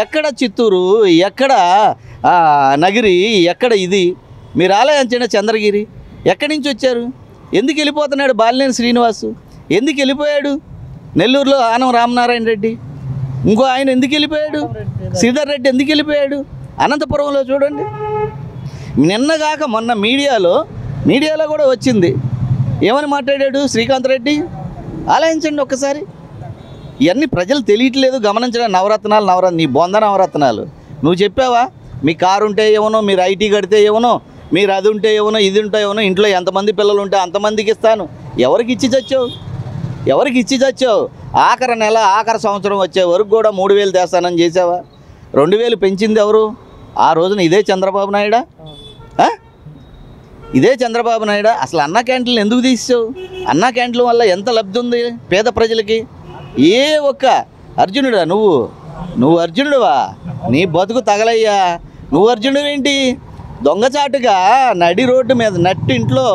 ఎక్కడ చిత్తూరు, ఎక్కడ నగిరి, ఎక్కడ ఇది? మీరు ఆలోచించండి. చంద్రగిరి ఎక్కడి నుంచి వచ్చారు? ఎందుకు వెళ్ళిపోతున్నాడు బాలినేని శ్రీనివాసు? ఎందుకు వెళ్ళిపోయాడు? నెల్లూరులో ఆనం రామనారాయణ రెడ్డి, ఇంకో ఆయన ఎందుకు వెళ్ళిపోయాడు? శ్రీధర్ రెడ్డి ఎందుకు వెళ్ళిపోయాడు? అనంతపురంలో చూడండి, నిన్నగాక మొన్న మీడియాలో కూడా వచ్చింది. ఏమని మాట్లాడాడు శ్రీకాంత్ రెడ్డి? ఆలోచించండి ఒక్కసారి. ఇవన్నీ ప్రజలు తెలియట్లేదు, గమనించడం. నవరత్నాలు నీ బొంద నవరత్నాలు నువ్వు చెప్పావా? మీ కారు ఉంటే ఏమనో, మీరు ఐటీ కడితే ఏమనో, మీరు అది ఉంటే ఏమనో, ఇది ఉంటే ఏమనో, ఇంట్లో ఎంతమంది పిల్లలు ఉంటే అంతమందికి ఇస్తాను. ఎవరికి ఇచ్చి చచ్చావు? ఆఖరి నెల, ఆఖరి సంవత్సరం వచ్చే వరకు కూడా 3000 తెస్తానని చేసావా? 2000 పెంచింది ఎవరు? ఆ రోజున ఇదే చంద్రబాబు నాయుడా? ఇదే చంద్రబాబు నాయుడా? అసలు అన్నా క్యాంటీన్లు ఎందుకు తీసావు? అన్నా క్యాంటీన్ల వల్ల ఎంత లబ్ధి ఉంది పేద ప్రజలకి? ఏ ఒక్క అర్జునుడా నువ్వు అర్జునుడువా? నీ బతుకు తగలయ్యా. నువ్వు అర్జునుడు ఏంటి? దొంగచాటుగా నడి రోడ్డు మీద నట్టింట్లో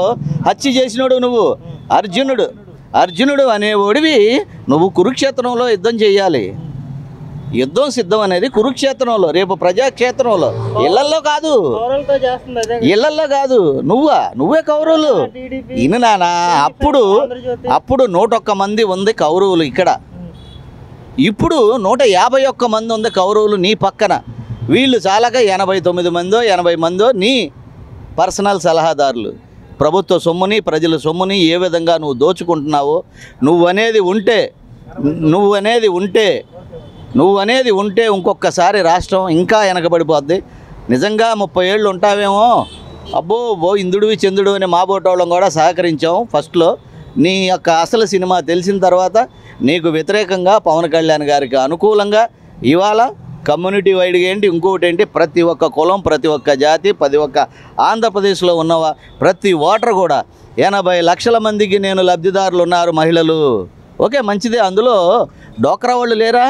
హత్య చేసినోడు నువ్వు. అర్జునుడు అనేవాడివి. నువ్వు కురుక్షేత్రంలో యుద్ధం చేయాలి. యుద్ధం సిద్ధం అనేది కురుక్షేత్రంలో, రేపు ప్రజాక్షేత్రంలో, ఇళ్లల్లో కాదు. నువ్వే కౌరవులు. ఇను నానా, అప్పుడు 101 మంది ఉంది కౌరవులు ఇక్కడ. ఇప్పుడు 151 మంది ఉంది కౌరవులు నీ పక్కన. వీళ్ళు చాలాగా 89 మందో 80 మందో నీ పర్సనల్ సలహాదారులు. ప్రభుత్వ సొమ్ముని, ప్రజల సొమ్ముని ఏ విధంగా నువ్వు దోచుకుంటున్నావో, నువ్వనేది ఉంటే ఇంకొకసారి రాష్ట్రం ఇంకా వెనకబడిపోద్ది. నిజంగా 30 ఏళ్ళు ఉంటావేమో. అబ్బో ఇంద్రుడివి చంద్రుడు అని మా బోటోళ్ళం కూడా సహకరించాం ఫస్ట్లో. నీ యొక్క అసలు సినిమా తెలిసిన తర్వాత నీకు వ్యతిరేకంగా పవన్ కళ్యాణ్ గారికి అనుకూలంగా ఇవాళ కమ్యూనిటీ వైడ్గా ఏంటి, ఇంకొకటి ఏంటి, ప్రతి ఒక్క కులం, ప్రతి ఒక్క జాతి, ప్రతి ఒక్క ఆంధ్రప్రదేశ్లో ఉన్నవా ప్రతి ఓటర్ కూడా 80 లక్షల మందికి నేను లబ్ధిదారులు ఉన్నారు మహిళలు. ఓకే, మంచిదే. అందులో డోక్రా వాళ్ళు లేరా?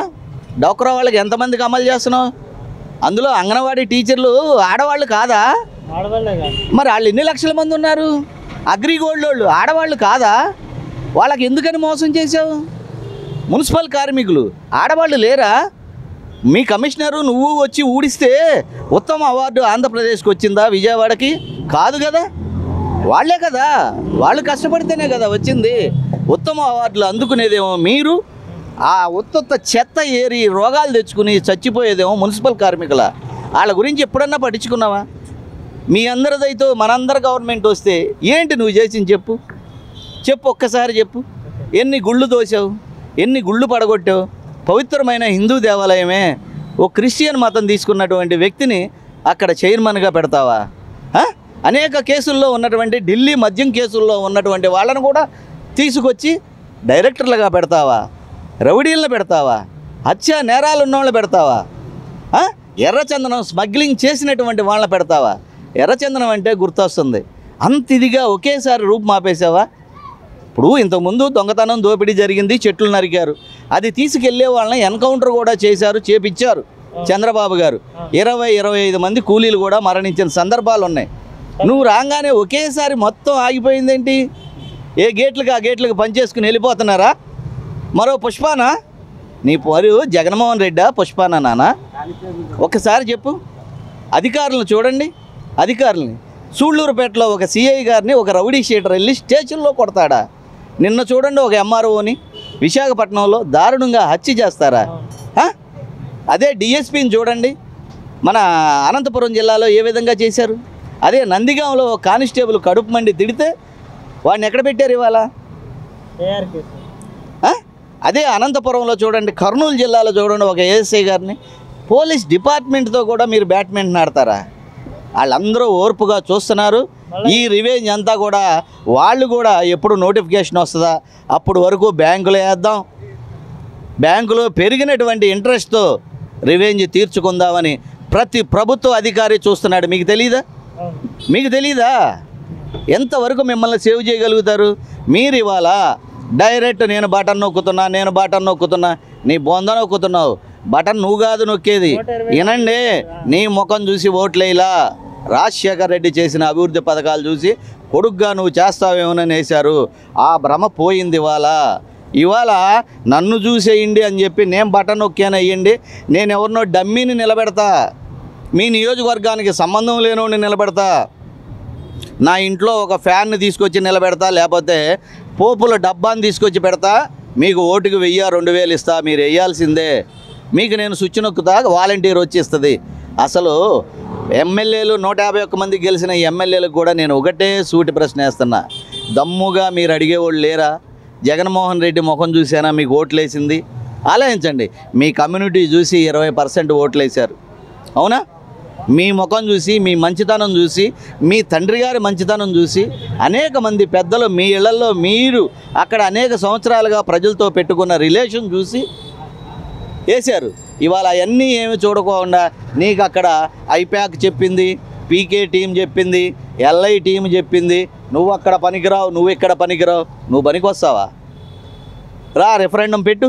డోక్రా వాళ్ళకి ఎంతమందికి అమలు చేస్తున్నావు? అందులో అంగన్వాడీ టీచర్లు ఆడవాళ్ళు కాదా? మరి వాళ్ళు ఎన్ని లక్షల మంది ఉన్నారు? అగ్రిగోల్డ్ వాళ్ళు ఆడవాళ్ళు కాదా? వాళ్ళకి ఎందుకని మోసం చేసావు? మున్సిపల్ కార్మికులు ఆడవాళ్ళు లేరా? మీ కమిషనరు నువ్వు వచ్చి ఊడిస్తే ఉత్తమ అవార్డు ఆంధ్రప్రదేశ్కి వచ్చిందా? విజయవాడకి కాదు కదా. వాళ్ళే కదా, వాళ్ళు కష్టపడితేనే కదా వచ్చింది. ఉత్తమ అవార్డులు అందుకునేదేమో మీరు. ఆ ఉత్త చెత్త ఏరి రోగాలు తెచ్చుకుని చచ్చిపోయేదేమో మున్సిపల్ కార్మికుల. వాళ్ళ గురించి ఎప్పుడన్నా పట్టించుకున్నావా? మీ అందరిదైతే మనందరి గవర్నమెంట్ వస్తే ఏంటి నువ్వు చేసింది చెప్పు ఒక్కసారి చెప్పు. ఎన్ని గుళ్ళు దోసావు, ఎన్ని గుళ్ళు పడగొట్టావు? పవిత్రమైన హిందూ దేవాలయమే ఓ క్రిస్టియన్ మతం తీసుకున్నటువంటి వ్యక్తిని అక్కడ చైర్మన్గా పెడతావా? అనేక కేసుల్లో ఉన్నటువంటి ఢిల్లీ మద్యం కేసుల్లో ఉన్నటువంటి వాళ్ళను కూడా తీసుకొచ్చి డైరెక్టర్లుగా పెడతావా? రౌడీలను పెడతావా? హత్య నేరాలు ఉన్నవాళ్ళని పెడతావా? ఎర్రచందనం స్మగ్లింగ్ చేసినటువంటి వాళ్ళని పెడతావా? ఎర్రచందనం అంటే గుర్తొస్తుంది. అంత ఇదిగా ఒకేసారి రూపు మాపేసావా? ఇప్పుడు ఇంతకుముందు దొంగతనం దోపిడీ జరిగింది, చెట్లు నరికారు. అది తీసుకెళ్లే వాళ్ళని ఎన్కౌంటర్ కూడా చేపించారు చంద్రబాబు గారు. 20-25 మంది కూలీలు కూడా మరణించిన సందర్భాలు ఉన్నాయి. నువ్వు రాగానే ఒకేసారి మొత్తం ఆగిపోయిందేంటి? ఏ గేట్లకు ఆ గేట్లకు పనిచేసుకుని వెళ్ళిపోతున్నారా? మరో పుష్పానా? నీ పేరు జగన్మోహన్ రెడ్డా? పుష్పానా నాన్న? ఒక్కసారి చెప్పు. అధికారులను చూడండి. అధికారులని సూళ్ళూరుపేటలో ఒక సిఐ గారిని ఒక రౌడీ షీటర్ వెళ్ళి స్టేషన్లో కొడతాడా? నిన్న చూడండి ఒక ఎంఆర్ఓని విశాఖపట్నంలో దారుణంగా హత్య చేస్తారా? అదే డిఎస్పీని చూడండి మన అనంతపురం జిల్లాలో ఏ విధంగా చేశారు. అదే నందిగాంలో కానిస్టేబుల్ కడుపు మండి తిడితే వాడిని ఎక్కడ పెట్టారు ఇవాళ? అదే అనంతపురంలో చూడండి, కర్నూలు జిల్లాలో చూడండి ఒక ఏఎస్ఐ గారిని. పోలీస్ డిపార్ట్మెంట్తో కూడా మీరు బ్యాడ్మింటన్ ఆడతారా? వాళ్ళందరూ ఓర్పుగా చూస్తున్నారు. ఈ రివెంజ్ అంతా కూడా వాళ్ళు కూడా ఎప్పుడు నోటిఫికేషన్ వస్తుందా అప్పుడు వరకు బ్యాంకులో వేద్దాం, బ్యాంకులో పెరిగినటువంటి ఇంట్రెస్ట్తో రివెంజ్ తీర్చుకుందామని ప్రతి ప్రభుత్వ అధికారి చూస్తున్నాడు. మీకు తెలీదా? ఎంతవరకు మిమ్మల్ని సేవ్ చేయగలుగుతారు మీరు? ఇవాళ డైరెక్ట్ నేను బటన్ నొక్కుతున్నా, నీ బొంద నొక్కుతున్నావు. బటన్ నువ్వు కాదు నొక్కేది. వినండి, నీ ముఖం చూసి ఓట్లేలా రాజశేఖర్ రెడ్డి చేసిన అభివృద్ధి పథకాలు చూసి కొడుగ్గా నువ్వు చేస్తావేమోనని వేశారు. ఆ భ్రమ పోయింది. ఇవాళ ఇవాళ నన్ను చూసేయండి అని చెప్పి నేను బటన్ నొక్కాను అయ్యండి, నేను ఎవరినో డమ్మీని నిలబెడతా, మీ నియోజకవర్గానికి సంబంధం లేనోడిని నిలబెడతా, నా ఇంట్లో ఒక ఫ్యాన్ని తీసుకొచ్చి నిలబెడతా, లేకపోతే పోపుల డబ్బాని తీసుకొచ్చి పెడతా, మీకు ఓటుకు 1000-2000 ఇస్తా, మీరు వేయాల్సిందే, మీకు నేను స్విచ్ నొక్కుతా, వాలంటీర్ వచ్చి ఇస్తుంది. అసలు ఎమ్మెల్యేలు 151 మంది గెలిచిన ఎమ్మెల్యేలకు కూడా నేను ఒకటే సూటి ప్రశ్న వేస్తున్నా, దమ్ముగా మీరు అడిగేవాళ్ళు లేరా? జగన్మోహన్ రెడ్డి ముఖం చూసానా మీకు ఓట్లేసింది? ఆలోచించండి, మీ కమ్యూనిటీ చూసి 20% ఓట్లేశారు, అవునా? మీ ముఖం చూసి, మీ మంచితనం చూసి, మీ తండ్రి గారి మంచితనం చూసి అనేక మంది పెద్దలు మీ ఇళ్లలో మీరు అక్కడ అనేక సంవత్సరాలుగా ప్రజలతో పెట్టుకున్న రిలేషన్ చూసి వేశారు. ఇవాళ అవన్నీ ఏమి చూడకుండా నీకు అక్కడ ఐప్యాక్ చెప్పింది, పీకే టీం చెప్పింది, ఎల్ఐ టీం చెప్పింది, నువ్వు అక్కడ పనికిరావు, నువ్వు ఇక్కడ పనికిరావు, నువ్వు పనికి వస్తావా? రా రెఫరెండం పెట్టు.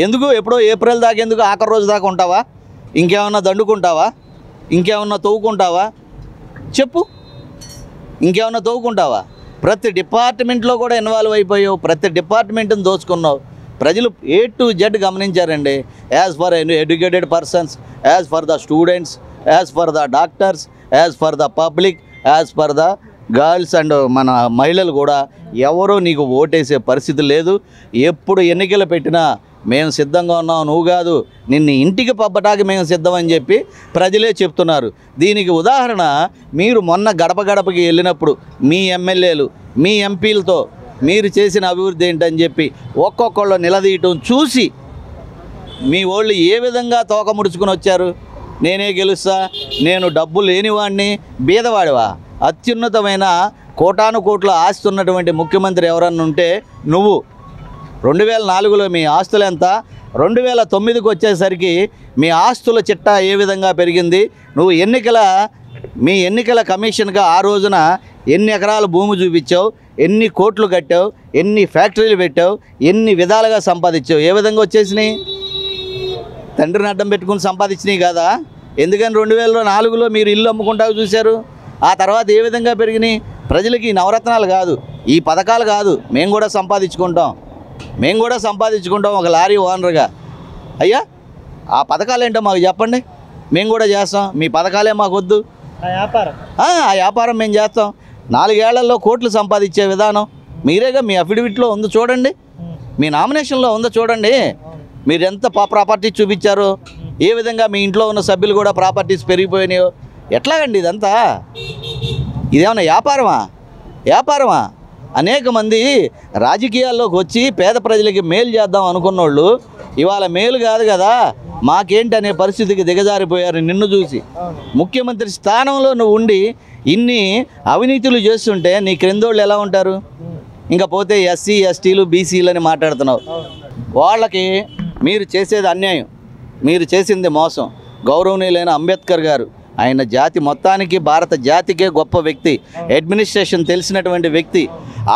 ఎందుకు? ఎప్పుడో ఏప్రిల్ దాకా ఎందుకు? ఆఖరి రోజు దాకా ఉంటావా? ఇంకేమన్నా దండుకుంటావా? ఇంకేమన్నా తవ్వుకుంటావా? చెప్పు, ఇంకేమన్నా తవ్వుకుంటావా? ప్రతి డిపార్ట్మెంట్లో కూడా ఇన్వాల్వ్ అయిపోయావు, ప్రతి డిపార్ట్మెంట్ని దోచుకున్నావు. ప్రజలు A to Z గమనించారండి. As for educated persons, as for the students, as for the doctors, as for the public, as for the girls and మన మహిళలు కూడా ఎవరూ నీకు ఓటేసే పరిస్థితి లేదు. ఎప్పుడు ఎన్నికలు పెట్టినా మేము సిద్ధంగా ఉన్నాం, నువ్వు కాదు, నిన్ను ఇంటికి పంపటానికి మేము సిద్ధమని చెప్పి ప్రజలే చెప్తున్నారు. దీనికి ఉదాహరణ మీరు మొన్న గడప గడపకి వెళ్ళినప్పుడు మీ ఎమ్మెల్యేలు, మీ ఎంపీలతో మీరు చేసిన అభివృద్ధి ఏంటని చెప్పి ఒక్కొక్కళ్ళు నిలదీయటం చూసి మీ వాళ్ళు ఏ విధంగా తోక ముడుచుకుని వచ్చారు. నేనే గెలుస్తా, నేను డబ్బు లేనివాడిని, బీదవాడివా? అత్యున్నతమైన కోటాను కోట్ల ఆస్తి ఉన్నటువంటి ముఖ్యమంత్రి ఎవరన్నా ఉంటే నువ్వు. 2004లో మీ ఆస్తులు ఎంత? 2009కి వచ్చేసరికి మీ ఆస్తుల చిట్టా ఏ విధంగా పెరిగింది? నువ్వు మీ ఎన్నికల కమిషన్గా ఆ రోజున ఎన్ని ఎకరాల భూమి చూపించావు, ఎన్ని కోట్లు కట్టావు, ఎన్ని ఫ్యాక్టరీలు పెట్టావు, ఎన్ని విధాలుగా సంపాదించావు, ఏ విధంగా వచ్చేసినాయి? తండ్రిని అడ్డం పెట్టుకుని సంపాదించినాయి కదా. ఎందుకని 2004లో మీరు ఇల్లు అమ్ముకుంటా చూశారు? ఆ తర్వాత ఏ విధంగా పెరిగినాయి? ప్రజలకి నవరత్నాలు కాదు, ఈ పథకాలు కాదు, మేము కూడా సంపాదించుకుంటాం ఒక లారీ ఓనర్గా. అయ్యా ఆ పథకాలు ఏంటో మాకు చెప్పండి, మేము కూడా చేస్తాం. మీ పథకాలే మాకు వద్దు, ఆ వ్యాపారం మేము చేస్తాం. 4 ఏళ్లలో కోట్లు సంపాదించే విధానం మీరేగా మీ అఫిడవిట్లో ఉందో చూడండి, మీ నామినేషన్లో ఉందో చూడండి. మీరు ఎంత ప్రాపర్టీస్ చూపించారో, ఏ విధంగా మీ ఇంట్లో ఉన్న సభ్యులు కూడా ప్రాపర్టీస్ పెరిగిపోయినాయో. ఎట్లాగండి ఇదంతా? ఇదేమన్నా వ్యాపారమా? అనేక మంది రాజకీయాల్లోకి వచ్చి పేద ప్రజలకి మేలు చేద్దాం అనుకున్నోళ్ళు ఇవాళ మేలు కాదు కదా మాకేంటి అనే పరిస్థితికి దిగజారిపోయారు. నిన్ను చూసి ముఖ్యమంత్రి స్థానంలో నువ్వు ఉండి ఇన్ని అవినీతులు చేస్తుంటే నీ క్రిందోళ్ళు ఎలా ఉంటారు? ఇంకా పోతే ఎస్సీ ఎస్టీలు బీసీలు అని మాట్లాడుతున్నావు. వాళ్ళకి మీరు చేసేది అన్యాయం, మీరు చేసింది మోసం. గౌరవనీయులైన అంబేద్కర్ గారు, ఆయన జాతి మొత్తానికి, భారత జాతికే గొప్ప వ్యక్తి, అడ్మినిస్ట్రేషన్ తెలిసినటువంటి వ్యక్తి.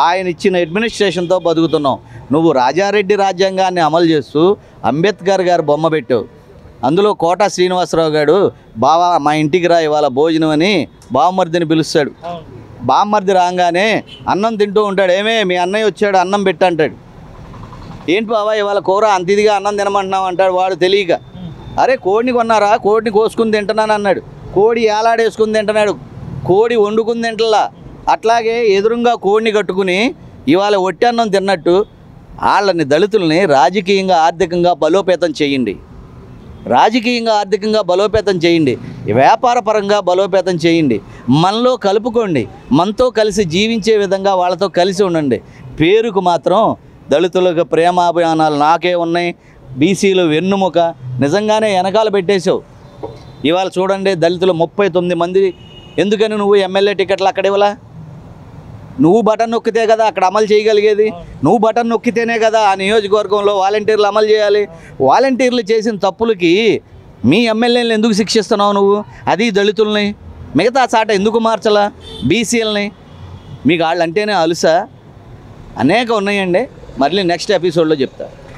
ఆయన ఇచ్చిన అడ్మినిస్ట్రేషన్తో బతుకుతున్నాం. నువ్వు రాజారెడ్డి రాజ్యాంగాన్ని అమలు చేస్తూ అంబేద్కర్ గారు బొమ్మ పెట్టావు. అందులో కోట శ్రీనివాసరావు గారు, బావా మా ఇంటికి రా ఇవాళ భోజనం అని బావమర్దిని పిలుస్తాడు. బావమర్ది రాగానే అన్నం తింటూ ఉంటాడు. ఏమే మీ అన్నయ్య వచ్చాడు అన్నం పెట్టంటాడు. ఏంటి బావా ఇవాళ కూర అంత ఇదిగా అన్నం తినమంటున్నావు అంటాడు. వాడు తెలియక, అరే కోడిని కొన్నారా, కోడిని కోసుకుని తింటున్నాను అన్నాడు. కోడి ఏలాడేసుకుని తింటున్నాడు, కోడి వండుకుని తింటలా. అట్లాగే ఎదురుగా కోడిని కట్టుకుని ఇవాళ ఒట్టి అన్నం తిన్నట్టు వాళ్ళని, దళితుల్ని రాజకీయంగా ఆర్థికంగా బలోపేతం చేయండి, వ్యాపారపరంగా బలోపేతం చేయండి, మనలో కలుపుకోండి, మనతో కలిసి జీవించే విధంగా వాళ్ళతో కలిసి ఉండండి. పేరుకు మాత్రం దళితులకు ప్రేమాభిమానాలు నాకే ఉన్నాయి, బీసీలు వెన్నుముక, నిజంగానే వెనకాల పెట్టేశావు. ఇవాళ చూడండి దళితులు 39 మంది. ఎందుకని నువ్వు ఎమ్మెల్యే టికెట్లు అక్కడ ఇవ్వలా? నువ్వు బటన్ నొక్కితే కదా అక్కడ అమలు చేయగలిగేది. నువ్వు బటన్ నొక్కితేనే కదా ఆ నియోజకవర్గంలో వాలంటీర్లు అమలు చేయాలి. వాలంటీర్లు చేసిన తప్పులకి మీ ఎమ్మెల్యేలను ఎందుకు శిక్షిస్తున్నావు నువ్వు? అది దళితుల్ని, మిగతా చాట ఎందుకు మార్చలా? బీసీలని మీకు వాళ్ళంటేనే అలుసా? అనేక ఉన్నాయండి, మళ్ళీ నెక్స్ట్ ఎపిసోడ్లో చెప్తా.